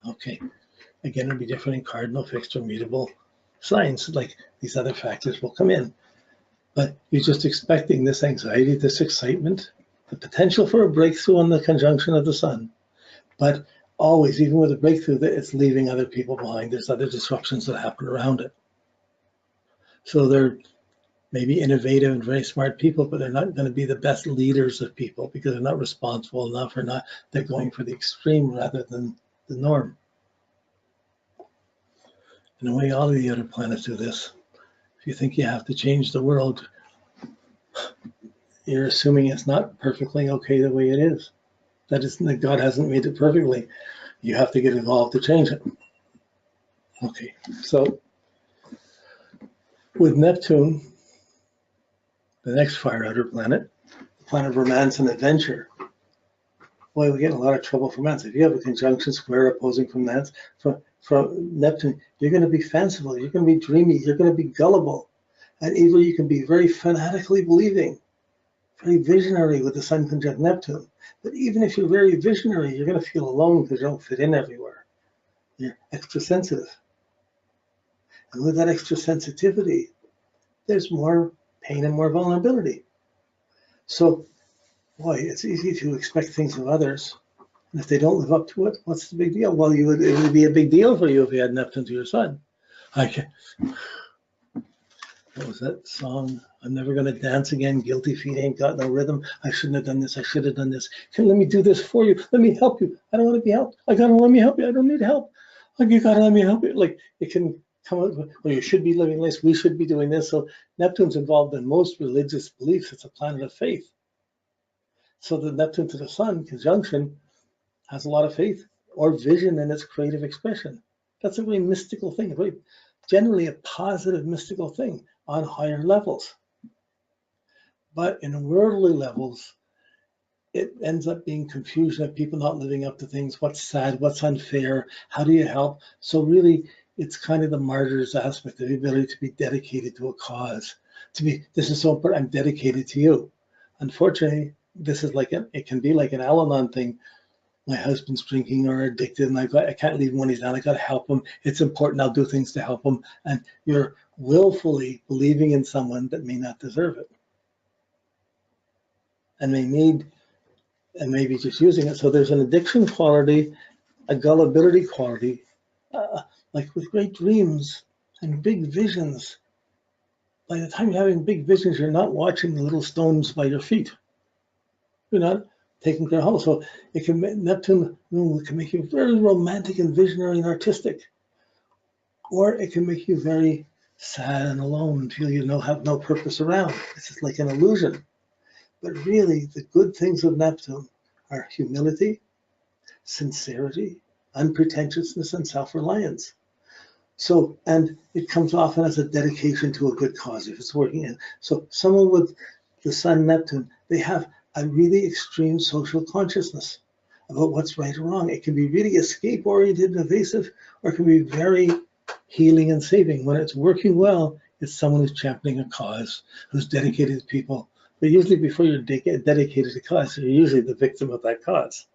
Okay, again, it'll be different in cardinal, fixed, or mutable signs. Like these other factors will come in. But you're just expecting this anxiety, this excitement, the potential for a breakthrough on the conjunction of the sun. But always, even with a breakthrough, it's leaving other people behind. There's other disruptions that happen around it. So they're maybe innovative and very smart people, but they're not going to be the best leaders of people because they're not responsible enough, or not. They're going for the extreme rather than the norm. In a way, all of the other planets do this. If you think you have to change the world, you're assuming it's not perfectly okay the way it is. That isn't that God hasn't made it perfectly. You have to get involved to change it. Okay, so with Neptune, the next fire outer planet, the planet of romance and adventure, boy, we get in a lot of trouble from romance. If you have a conjunction square opposing from Neptune, you're going to be fanciful, you're going to be dreamy, you're going to be gullible, and either you can be very fanatically believing, very visionary with the Sun conjunct Neptune. But even if you're very visionary, you're going to feel alone because you don't fit in everywhere. You're extra sensitive. And with that extra sensitivity, there's more pain and more vulnerability. So, boy, it's easy to expect things of others. And if they don't live up to it, what's the big deal? Well, it would be a big deal for you if you had Neptune to your Sun. What was that song? I'm never going to dance again. Guilty feet ain't got no rhythm. I shouldn't have done this. I should have done this. Let me do this for you. Let me help you. I don't want to be helped. I got to let me help you. I don't need help. Like, you got to let me help you. Like, it can come out, well, you should be living this. We should be doing this. So Neptune's involved in most religious beliefs. It's a planet of faith. So the Neptune to the Sun conjunction has a lot of faith or vision in its creative expression. That's a very mystical thing, generally a positive mystical thing on higher levels. But in worldly levels, it ends up being confusion of people not living up to things. What's sad, what's unfair, how do you help? So really, it's kind of the martyr's aspect, the ability to be dedicated to a cause. This is so important, I'm dedicated to you. Unfortunately, this is it can be like an Al-Anon thing. My husband's drinking or addicted, and I can't leave him when he's down. I got to help him. It's important. I'll do things to help him. And you're willfully believing in someone that may not deserve it, and may need, and maybe just using it. So there's an addiction quality, a gullibility quality, like with great dreams and big visions. By the time you're having big visions, you're not watching the little stones by your feet. You're not taking care of home. So Neptune can make you very romantic and visionary and artistic, or it can make you very sad and alone and feel you have no purpose around. It's just like an illusion. But really, the good things of Neptune are humility, sincerity, unpretentiousness, and self-reliance. So, and it comes often as a dedication to a good cause if it's working in. So someone with the Sun Neptune, they have a really extreme social consciousness about what's right or wrong. It can be really escape-oriented and evasive, or it can be very healing and saving. When it's working well, it's someone who's championing a cause, who's dedicated to people. But usually before you're dedicated to cause, you're usually the victim of that cause.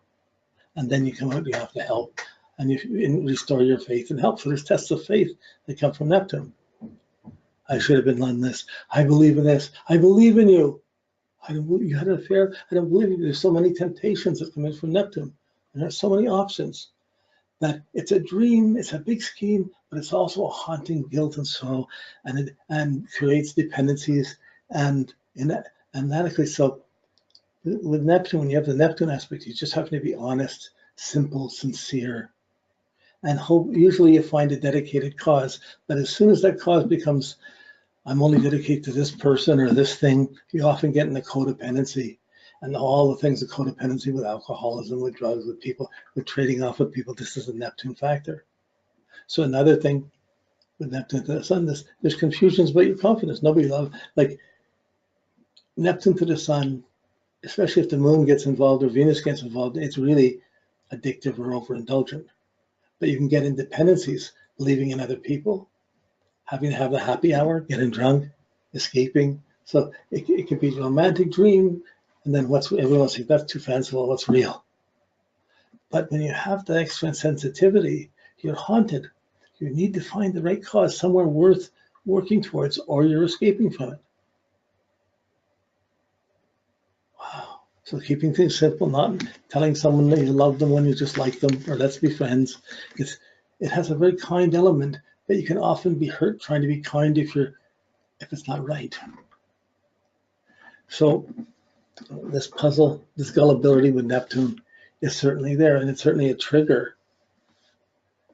And then you come out and you have to help, and you restore your faith and help. So there's tests of faith that come from Neptune. I should have been done this. I believe in this. I believe in you. You had an affair. I don't believe you. There's so many temptations that come in from Neptune. And there's so many options that it's a dream, it's a big scheme, but it's also a haunting guilt and sorrow, and creates dependencies and inadequacy. So with Neptune, when you have the Neptune aspect, you just have to be honest, simple, sincere, and hope. Usually you find a dedicated cause, but as soon as that cause becomes, I'm only dedicated to this person or this thing, you often get into codependency, and all the things of codependency with alcoholism, with drugs, with people, with trading off with people. This is a Neptune factor. So another thing with Neptune to the Sun, there's confusions about your confidence. Nobody loves, like Neptune to the Sun, especially if the Moon gets involved or Venus gets involved, it's really addictive or overindulgent. But you can get in dependencies, believing in other people, having to have a happy hour, getting drunk, escaping. So it could be a romantic dream, and then everyone thinks that's too fanciful, what's real? But when you have the extra sensitivity, you're haunted. You need to find the right cause, somewhere worth working towards, or you're escaping from it. Wow. So keeping things simple, not telling someone that you love them when you just like them, or let's be friends. It has a very kind element, but you can often be hurt trying to be kind if it's not right. So this puzzle, this gullibility with Neptune is certainly there, and it's certainly a trigger.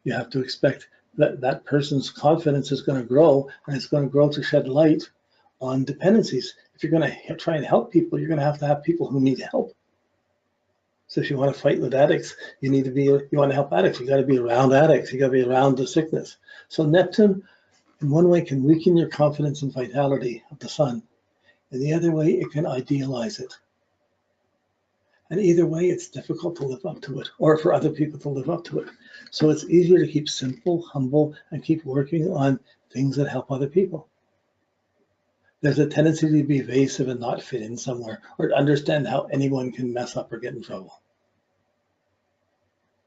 You have to expect that that person's confidence is going to grow, and it's going to grow to shed light on dependencies. If you're going to try and help people, you're going to have people who need help. So if you want to fight with addicts, you want to help addicts, you got to be around addicts, you got to be around the sickness. So Neptune, in one way, can weaken your confidence and vitality of the sun. In the other way, it can idealize it. And either way, it's difficult to live up to it, or for other people to live up to it. So it's easier to keep simple, humble, and keep working on things that help other people. There's a tendency to be evasive and not fit in somewhere, or to understand how anyone can mess up or get in trouble.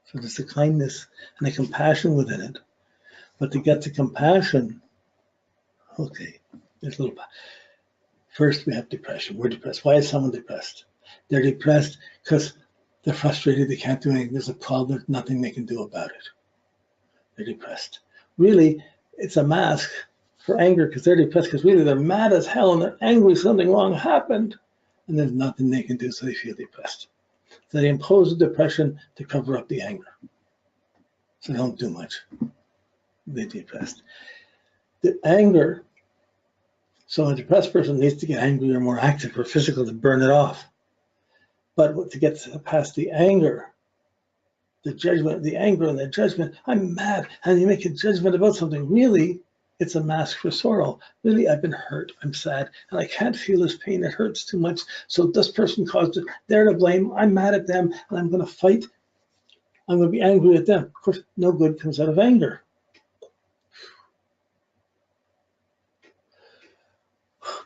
So there's a kindness and a compassion within it. But to get to compassion, okay, there's a little. First, we have depression. We're depressed. Why is someone depressed? They're depressed because they're frustrated, they can't do anything, there's a problem, there's nothing they can do about it. They're depressed. Really, it's a mask for anger because they're depressed because really they're mad as hell and they're angry something wrong happened and there's nothing they can do, so they feel depressed. So they impose a depression to cover up the anger. So they don't do much. They're depressed. The anger, so a depressed person needs to get angry or more active or physical to burn it off. But to get past the anger, the judgment, the anger and the judgment, I'm mad, and you make a judgment about something, really, it's a mask for sorrow. Really, I've been hurt, I'm sad, and I can't feel this pain, it hurts too much, so this person caused it, they're to blame, I'm mad at them, and I'm going to fight, I'm going to be angry at them. Of course, no good comes out of anger.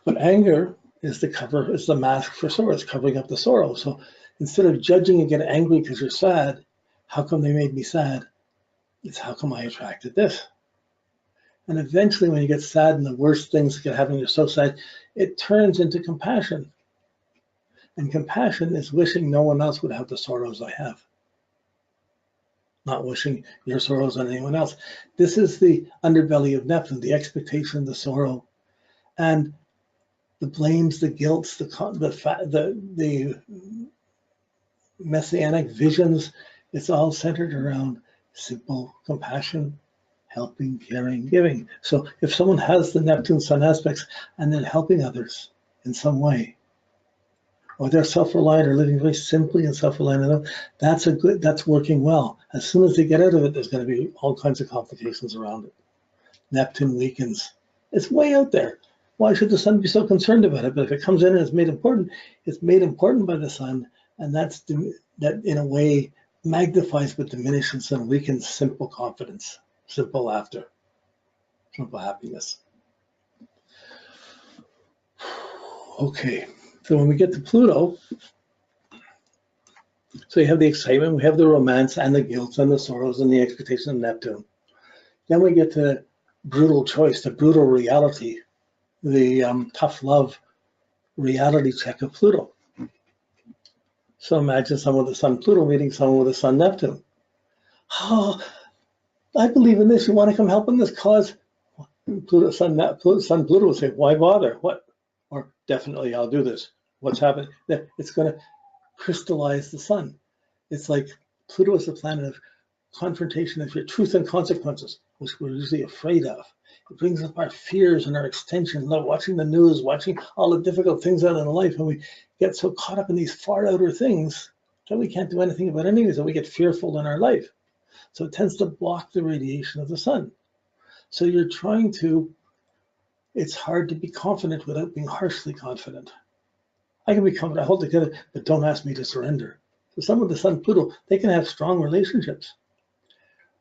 But anger is the mask for sorrow, it's covering up the sorrow. So instead of judging and getting angry because you're sad, how come they made me sad? It's how come I attracted this? And eventually when you get sad and the worst things get happening, you're so sad, it turns into compassion. And compassion is wishing no one else would have the sorrows I have. Not wishing your sorrows on anyone else. This is the underbelly of Neptune, the expectation, the sorrow, and the blames, the guilts, the messianic visions. It's all centered around simple compassion, helping, caring, giving. So if someone has the Neptune Sun aspects and they're helping others in some way, or they're self-reliant or living very simply and self-reliant, that's working well. As soon as they get out of it, there's going to be all kinds of complications around it. Neptune weakens. It's way out there. Why should the sun be so concerned about it? But if it comes in and it's made important by the sun, and that in a way magnifies but diminishes and weakens simple confidence, simple laughter, simple happiness. Okay, so when we get to Pluto, so you have the excitement, we have the romance and the guilt and the sorrows and the expectation of Neptune. Then we get to brutal choice, the brutal reality, the tough love reality check of Pluto. So imagine someone with a Sun Pluto meeting someone with a Sun Neptune. Oh, I believe in this. You want to come help in this cause? Sun Pluto will say, why bother? What? Or definitely I'll do this. What's happening? It's going to crystallize the sun. It's like Pluto is the planet of confrontation of your truth and consequences, which we're usually afraid of. It brings up our fears and our extension, watching the news, watching all the difficult things out in life, and we get so caught up in these far outer things that we can't do anything about any of it, and we get fearful in our life. So it tends to block the radiation of the sun. So you're trying to, it's hard to be confident without being harshly confident. I can be confident, I hold together, but don't ask me to surrender. So some of the Sun Pluto, they can have strong relationships.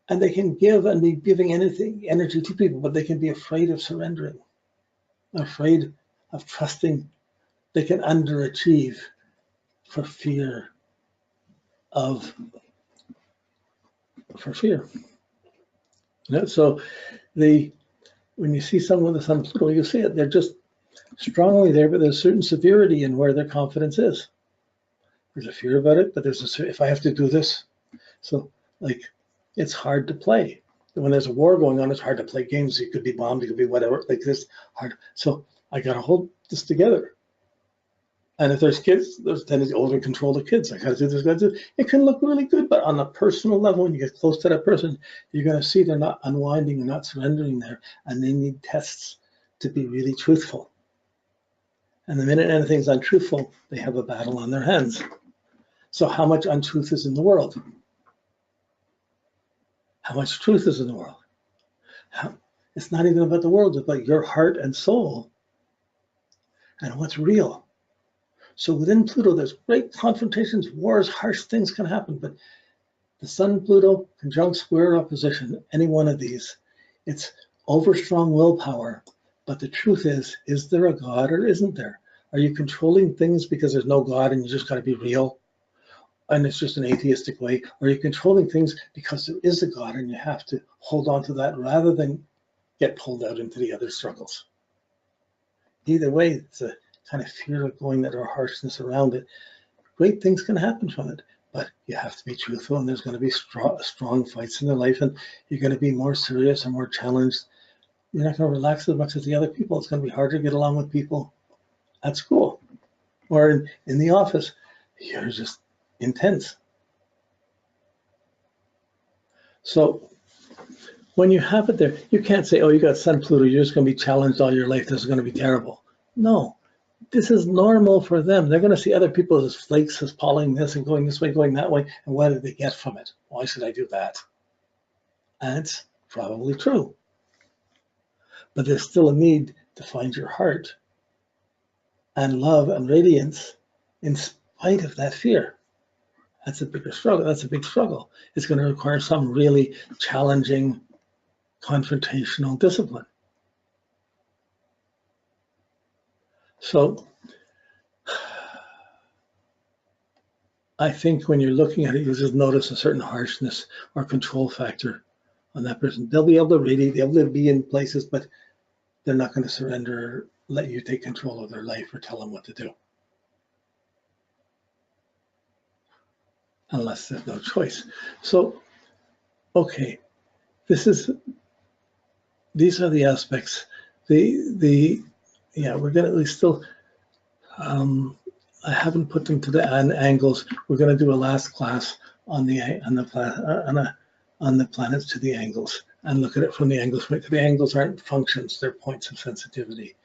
And they can give and be giving energy to people, but they can be afraid of surrendering, afraid of trusting. They can underachieve for fear of for fear. So when you see someone with the Sun Pluto, you see it. They're just strongly there, but there's certain severity in where their confidence is. There's a fear about it, but if I have to do this, so like it's hard to play. When there's a war going on, it's hard to play games. It could be bombed, it could be whatever. Like this hard. So I got to hold this together. And if there's kids, there's tendency older control the kids. I got to do this, got to do. It can look really good, but on a personal level, when you get close to that person, you're going to see they're not unwinding and not surrendering there, and they need tests to be really truthful. And the minute anything's untruthful, they have a battle on their hands. So how much untruth is in the world? How much truth is in the world? It's not even about the world, it's about your heart and soul and what's real. So within Pluto, there's great confrontations, wars, harsh things can happen, but the Sun, Pluto, conjunct, square, opposition, any one of these, it's overstrong willpower. But the truth is there a God or isn't there? Are you controlling things because there's no God and you just got to be real? And it's just an atheistic way? Or are you controlling things because there is a God and you have to hold on to that rather than get pulled out into the other struggles? Either way, it's a kind of fear of going that or harshness around it. Great things can happen from it, but you have to be truthful, and there's going to be strong fights in their life, and you're going to be more serious and more challenged. You're not going to relax as much as the other people. It's going to be harder to get along with people at school or in the office. You're just intense. So when you have it there, you can't say, oh, you got Sun Pluto, you're just going to be challenged all your life. This is going to be terrible. No, this is normal for them. They're going to see other people as flakes, as falling this and going this way, going that way. And what do they get from it? Why should I do that? And it's probably true. But there's still a need to find your heart and love and radiance in spite of that fear. That's a bigger struggle. That's a big struggle. It's going to require some really challenging, confrontational discipline. So I think when you're looking at it, you just notice a certain harshness or control factor on that person. They'll be able to radiate, they'll be able to be in places, but they're not going to surrender or let you take control of their life or tell them what to do. Unless there's no choice. So, okay, these are the aspects. Yeah, we're gonna still. I haven't put them to the angles. We're gonna do a last class on the planets to the angles and look at it from the angles. The angles aren't functions; they're points of sensitivity,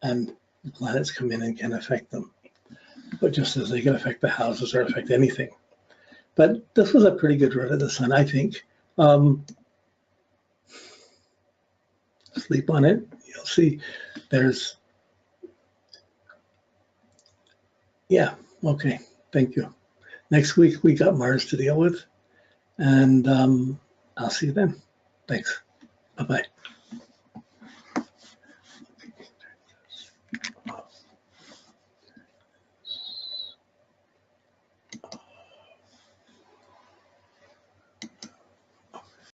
and the planets come in and can affect them. But just as they can affect the houses or affect anything. But this was a pretty good run of the sun, I think. Sleep on it. You'll see there's, yeah, okay, thank you. Next week, we got Mars to deal with, and I'll see you then. Thanks. Bye-bye.